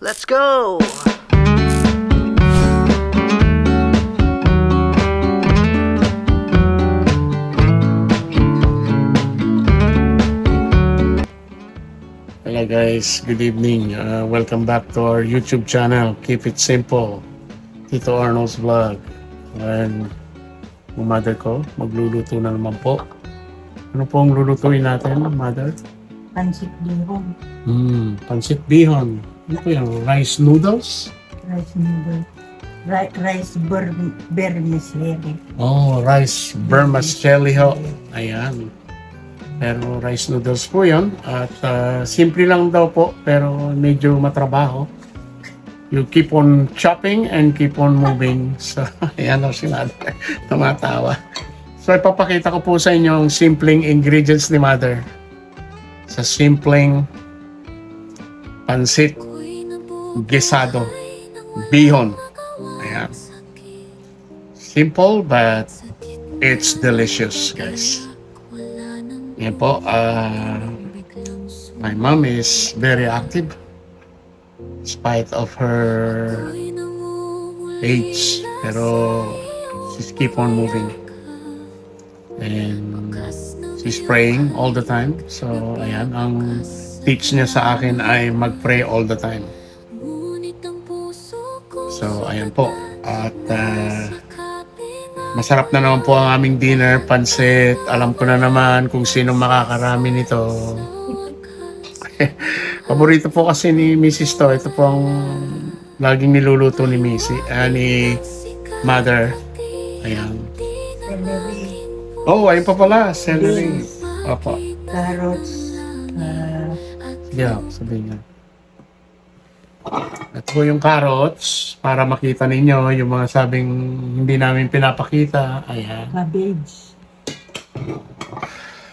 Let's go! Hello guys, good evening. Welcome back to our YouTube channel. Keep it simple. Tito Arnold's Vlog. And yung mother ko, magluluto na naman po. Ano po ang lulutuin natin, mother? Pansit bihon. Pansit bihon. Ano po yan? Rice noodles? Rice noodle. Rice vermicelli. Oh, rice vermicelli ho. Ayan. Pero rice noodles po yun. At simple lang daw po, pero medyo matrabaho. You keep on chopping and keep on moving. So, ayan o si mother. Tumatawa. So, ipapakita ko po sa inyo ang simpleng ingredients ni mother. Sa simpleng pansit gisado bihon. Ayan. Simple but it's delicious, guys. Yan po, my mom is very active in spite of her age, pero she's keep on moving and she's praying all the time. So ayan, ang teach niya sa akin ay mag-pray all the time. So ayan po, at masarap na naman po ang aming dinner, pansit. Alam ko na naman kung sino makakarami nito. Paborito po kasi ni Mrs. to. Ito po ang laging niluluto ni ni mother. Ayan. Celery. Oh, ayun pa pala. Celery. Opo. Carrots. Yeah, sabihin niya. Ito po yung carrots para makita ninyo yung mga sabing hindi namin pinapakita. Ayan. Cabbage.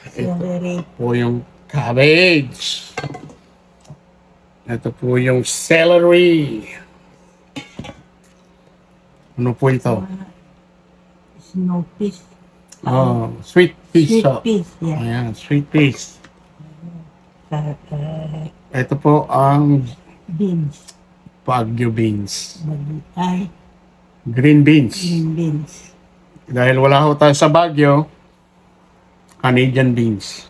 Celery. Ito po yung cabbage. Ito po yung celery. Ano po ito? Snow peas. Oh, sweet peas. Sweet peas, yeah. Ayan, sweet peas. Ito po ang Beans. Baguio beans. Ay, Green beans. green beans. Dahil wala ho tayo sa Baguio, Canadian beans.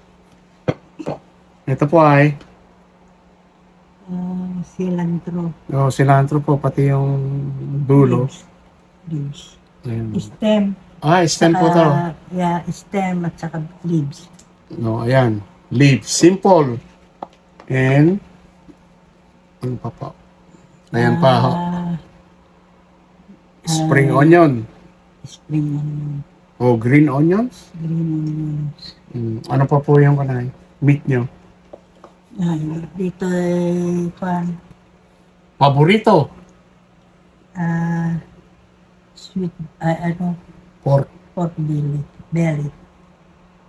Ito po ay Cilantro. oh, cilantro po, pati yung dulo. Leaves. Ayan. Stem. Ah, stem po to. Yeah, stem at saka leaves. No, ayan. Leaves. Simple. And ano pa po? Ayan pa ho. Spring onion. Spring onion. O green onions. Green onions. Ano pa po yung kanay? Meat nyo? Dito ay Paborito. sweet, Pork. pork belly.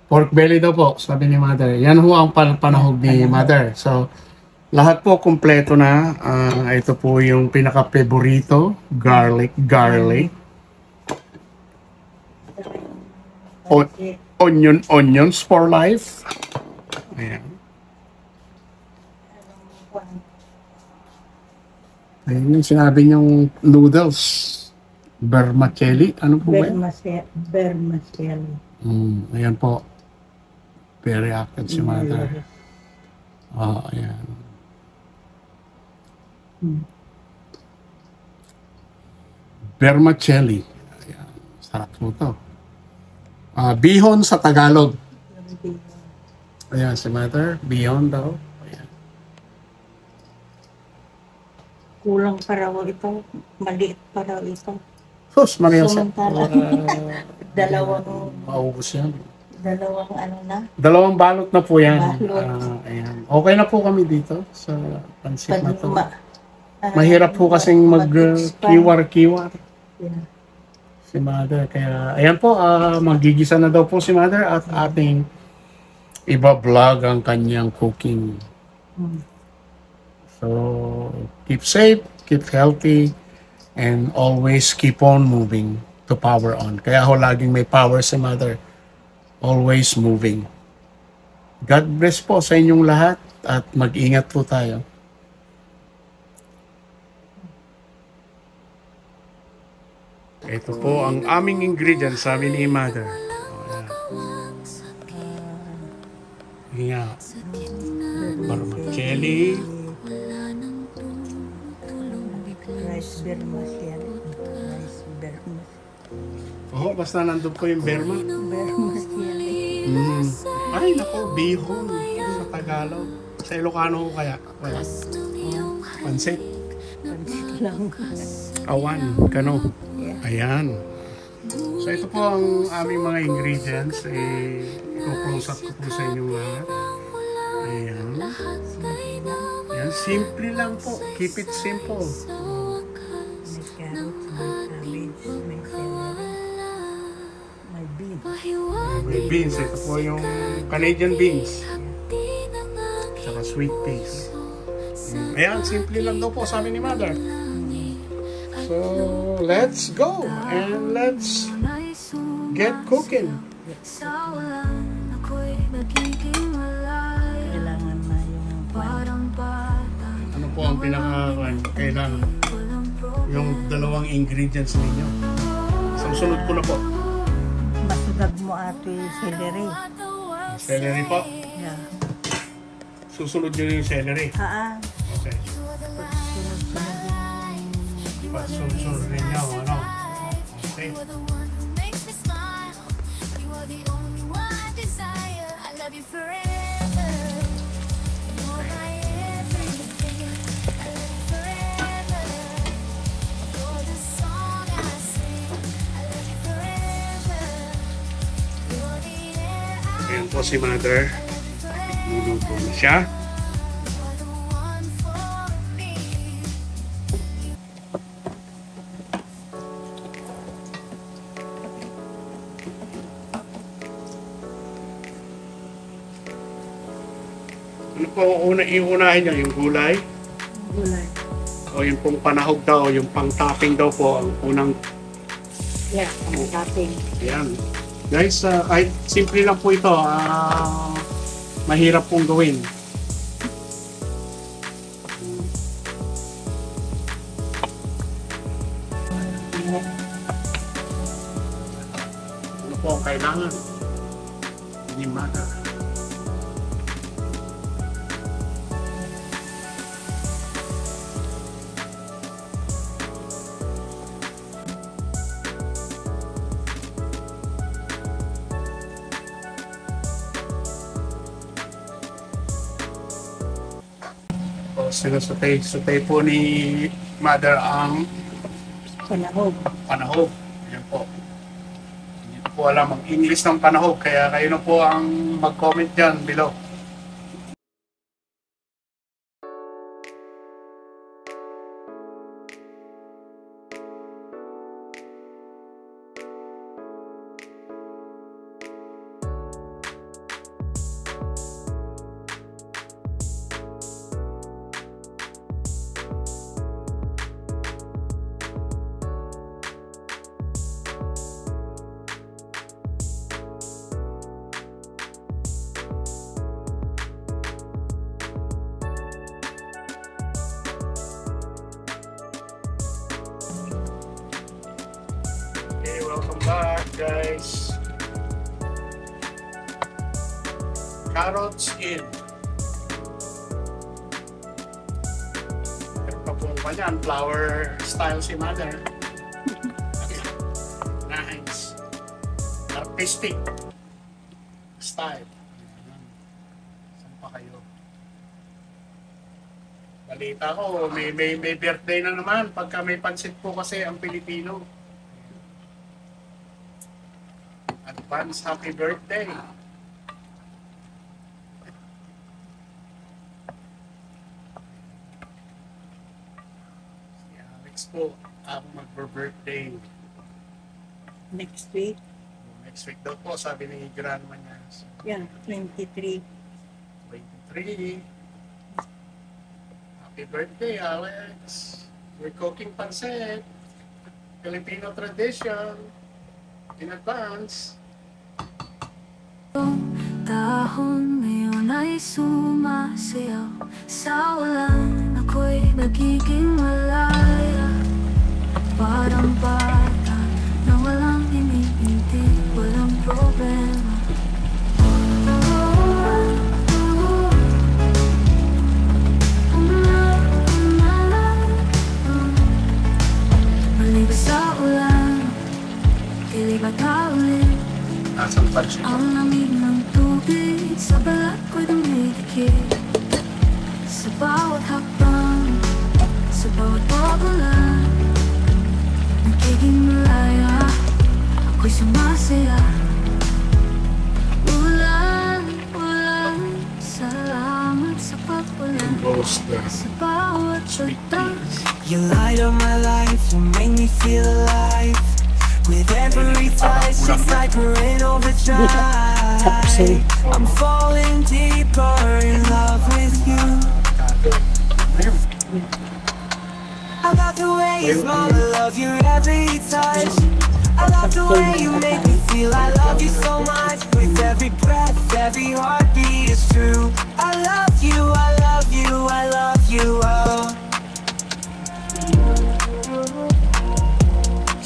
Pork belly daw po, sabi ni mother. Yan ho ang panahog ni mother. So, lahat po kumpleto na. Ito po yung pinaka-favorito. Garlic. Onions for life. Ayan. Ayun yung sinabi niyong noodles. Vermicelli. Ano po ba yun? Vermicelli. Ayan po. Very active si mother. Oh, ayan. Vermicelli. Ayan. Sarap po ito. Bihon sa Tagalog. Ayan, si mother. Bihon daw. Ayan. Kulang pa raw ito. Maliit pa raw ito. Sus, Maria sa... Samantala. Maubos yan. Dalawang balot na po yan. Balot. Ayan. Okay na po kami dito sa pansit na to. Mahirap po kasing mag-kiwar-kiwar. Yeah. Si mother. Kaya, ayan po, magigisa na daw po si mother at ating iba-vlog ang kanyang cooking. So, keep safe, keep healthy, and always keep on moving to power on. Kaya ho, laging may power si mother. Always moving. God bless po sa inyong lahat at mag-ingat po tayo. Ito po ang aming ingredients, sabi ni Mother. Nga. Vermicelli. Rice bermas yan. Rice bermas. Oh, basta nandun po yung berma. Bermas yan. Ay, nako, bihon sa Tagalog. Sa Ilocano ko kaya. Wala. Pansit. Pansit lang. Awan. Kano. Yeah. Ayan. So ito po ang aming mga ingredients. I-close up ko po sa inyo lahat. Ayan. Ayan. Simple lang po. Keep it simple. May carrots, may cabbage, may celery, may beans. May beans. Ito po yung Canadian beans. Tsaka sweet peas. Ayan. Simple lang daw po sa amin ni Mother. So, let's go and let's get cooking. Kailangan na yung Ano po ang kailangan? Yung dalawang ingredients ninyo. So, sunod ko na po. masugag mo ato yung celery. Celery po. Yeah. Susunod nyo yung celery. Okay. Sunod ninyo, ano? Okay. Ayan po si Mother. Luluto na siya. Ano po ang iunahin niya? Yung gulay? Gulay. O yung pong panahog daw, yung pang-topping daw po, ang unang. Yeah, ang topping. Ayan. Guys, kahit simple lang po ito, mahirap pong gawin. Ano po ang kailangan? Hindi mata. Sinasutay po ni Mother ang Panahog. panahog. Ayan po. Hindi ko po alam ang English ng panahog, kaya kayo na po ang mag-comment dyan below. Okay, welcome back guys. Carrots in. Meron pa po ba yan? Flower style si Mother. Nice. Artistic style. Saan pa kayo? Balita ko, may birthday na naman pagka may pansit po kasi ang Pilipino. Advance happy birthday. Si Alex po ang mag-birthday. Next week. Next week daw po, sabi ni grandma niya. So, Yan, 23. 23. Happy birthday, Alex. We're cooking pancit. Filipino tradition. In advance. Dahon ngayon ay sumasayaw sa walan, ako'y nagiging malaya. Parang bata bata ulit. Nasaan pa siya? Ang lamig ng tubig sa balat ko'y dumidikit. Sa bawat hakbang, sa bawat pagulan, nagiging malaya, ako'y sumasaya. Ulan, ulan, salamat sa pag-ulan. Goes the Sa bawat pagtang, You light up my life, you make me feel alive. With every touch, it's like we're in overdrive. I'm falling deeper in love with you. I love the way you smile, I love your every touch. I love the way you make me feel, I love you so much. With every breath, every heartbeat is true. I love you, I love you, I love you, oh.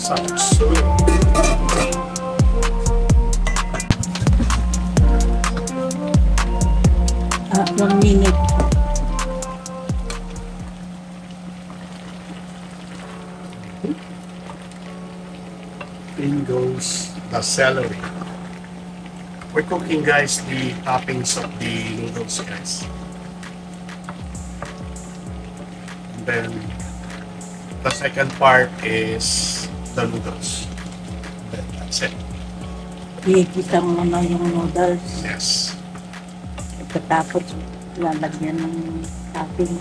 sounds sweet. 1 minute. In goes the celery. We're cooking, guys, the toppings of the noodles, guys. And then the second part is the noodles. Then that's it. Ikita mo na yung noodles. Yes. Pagkatapos, lalagyan ng topping.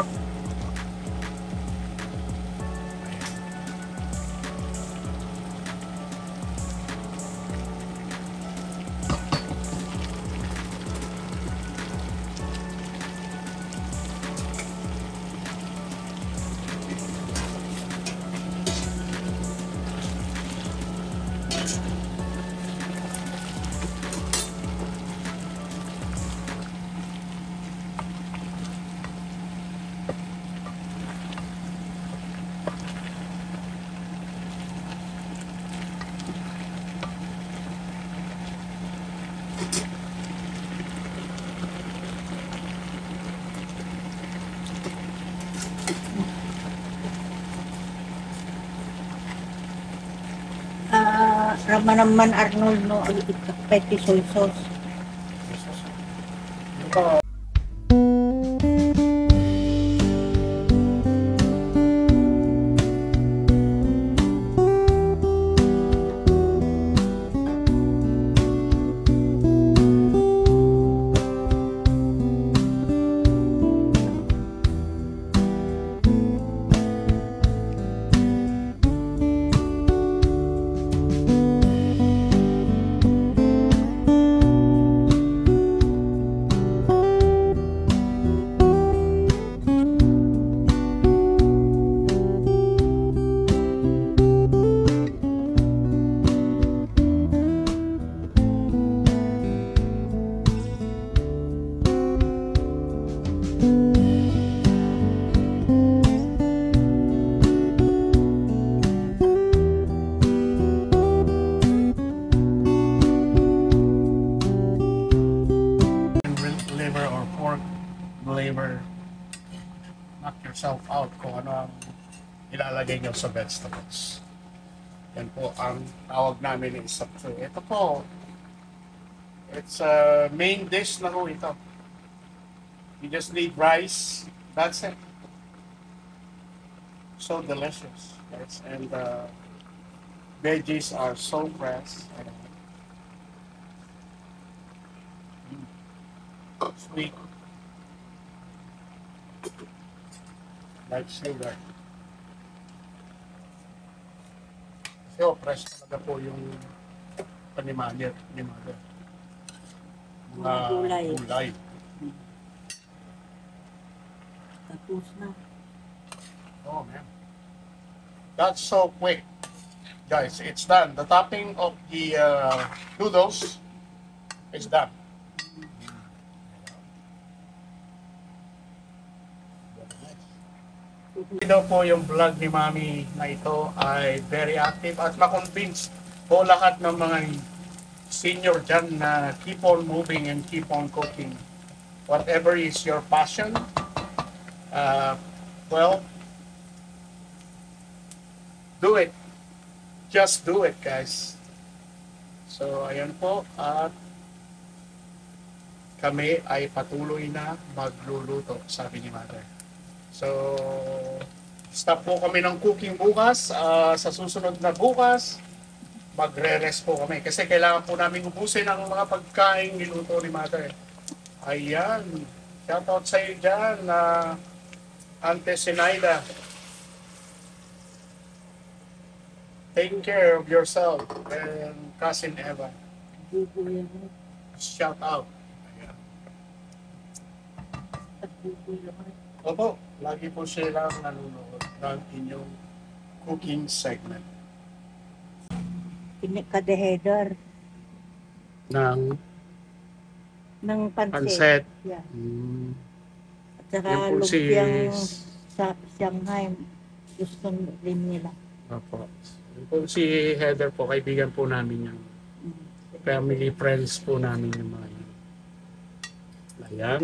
Ramanaman Arnold no, peti soy sauce. Liver or pork liver, knock yourself out kung ano ang ilalagay nyo sa vegetables. Yan po ang tawag namin ng isang. Ito po, it's a main dish na ho ito. You just need rice, that's it. So delicious, guys. And the veggies are so fresh. Sweet. Like sugar. So, fresh talaga po yung panimalir. Mga Gulay. gulay. Tapos na. Oh, man. That's so quick. Guys, it's done. The topping of the noodles is done. Ito po yung vlog ni Mami na ito ay very active at ma-convince po lahat ng mga senior dyan na keep on moving and keep on cooking. Whatever is your passion, well, do it. Just do it, guys. So, ayan po. At kami ay patuloy na magluluto, sabi ni Mother. So, stop po kami ng cooking bukas. Sa susunod na bukas, magre-rest po kami. Kasi kailangan po namin ubusin ang mga pagkain niluto ni Mother. Ayan. Shoutout sa iyo dyan na Ante Sinaida. Take care of yourself and Cousin Eva. Bubuyan mo. Shout out. Ayan. At bubuyan. Opo, lagi po silang nanonood ng inyong cooking segment. Kadehedar Ng ng pansit. panset. Yeah. At saka Yan po si... lumpiang sa Shanghai. Gusto din nila. Opo. Yan po si Heather po, kaibigan po namin yung family friends po namin yung mga yun. Ayan.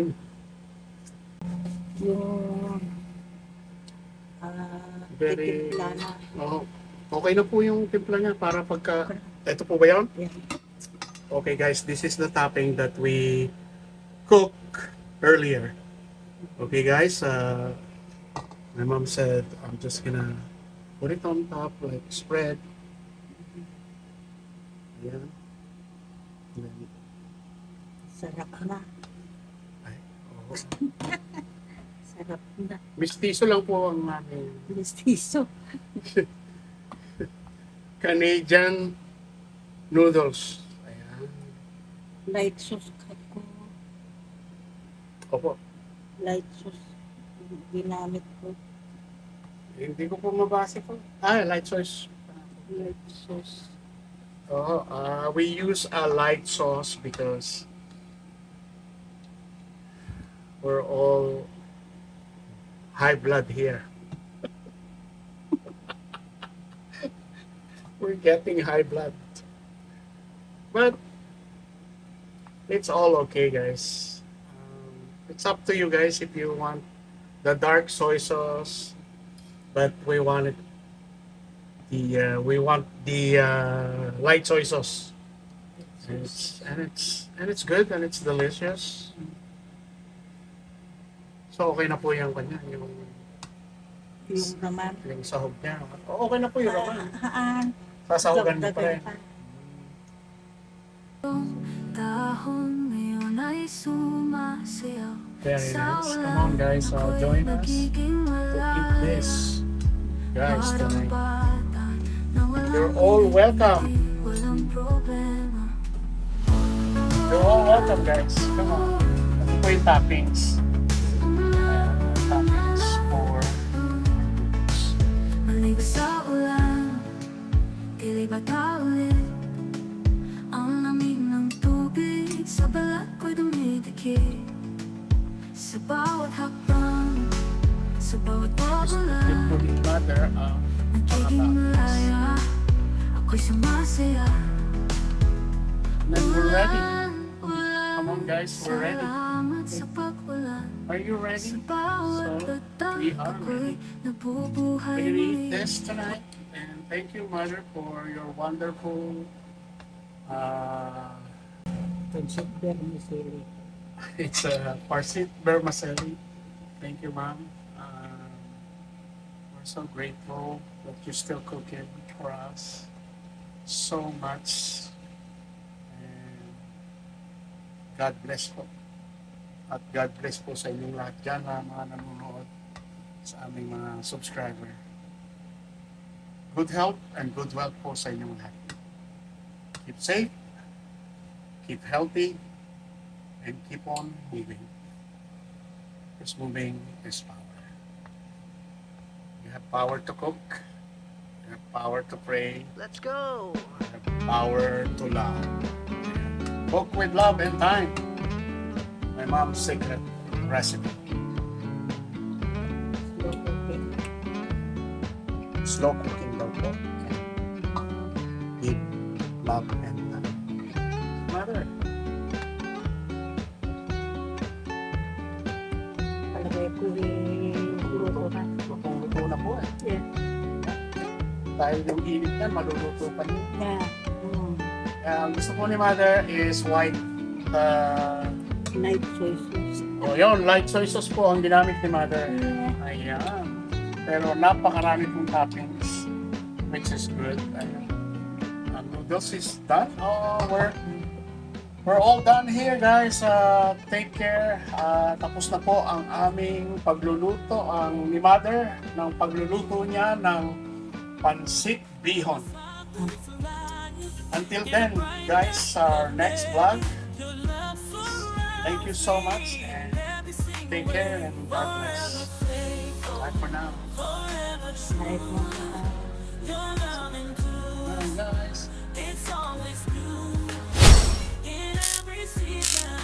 Yung Very- titimpla na. Oh, okay na po yung timpla niya para pagka... Ito po ba yun? Yeah. Okay guys, this is the topping that we cooked earlier. Okay guys, my mom said I'm just gonna put it on top like spread. Ayan. And then, Sarap na. ay, oh. Sarap na. Mistiso lang po ang aming Listiso. Canadian noodles. Ayan. Light sauce ko. Opo. Light sauce. Ginamit ko. Hindi ko po mabasa po. Ah, light sauce. Light sauce. Oh, we use a light sauce because we're all high blood here. We're getting high blood. But it's all okay, guys. It's up to you guys if you want the dark soy sauce, but we want it the light soy sauce. And it's good and it's delicious. So okay na po yung kanya, yung Yung naman. sahog niya. Okay na po yung naman. Sasahogan niyo pa rin. Dahon ngayon ay sumasayaw. Very nice. Come on guys, join us to eat this. Guys, tonight. You're all welcome. Walang problema. You're all welcome guys. Come on. Ito po yung toppings. Toppings for Maligo sa ulan, tili bata ulit. Ang lamig ng tubig sa balat ko'y dumidikit. Sa bawat hakbang, sa bawat pagulan, including butter. nagiging malaya, ako'y sumasaya. Then we're ready. Ulan, Come on guys, we're ready. salamat sa pag-ulan. Are you ready? Sa bawat So, datang we are ako'y ready. nabubuhay We're gonna eat muli. this tonight. And thank you, Mother, for your wonderful Pancit vermicelli. it's a parsit vermicelli. Thank you, Mom. We're so grateful that you're still cooking for us so much. And God bless po. At God bless po sa inyong lahat dyan na mga nanonood sa aming mga subscriber. Good health and good wealth po sa inyong lahat. Keep safe, keep healthy, and keep on moving. Because moving is power. You have power to cook, you have power to pray, Let's go. you have power to love. Cook with love and time. My mom's secret recipe. Slow cooking. Slow cooking daw po. With love and time. Mother, Palagay ko luto na. luto na po eh. Yeah. Dahil yung init na, maluluto pa niyo. Yeah. Ang gusto po ni Mother is white. Night choices. Yun, light soy sauce po ang ginamit ni Mother. Ayan. Pero napakarami pong toppings, which is good. Ayan. Ang noodles is done. We're all done here, guys. Take care. Tapos na po ang aming pagluluto. Ang ni Mother ng pagluluto niya ng pansit bihon. Until then, guys, our next vlog. Thank you so much and take care and God bless. Bye for now. Kahit mga Bye, guys. It's always new in every season.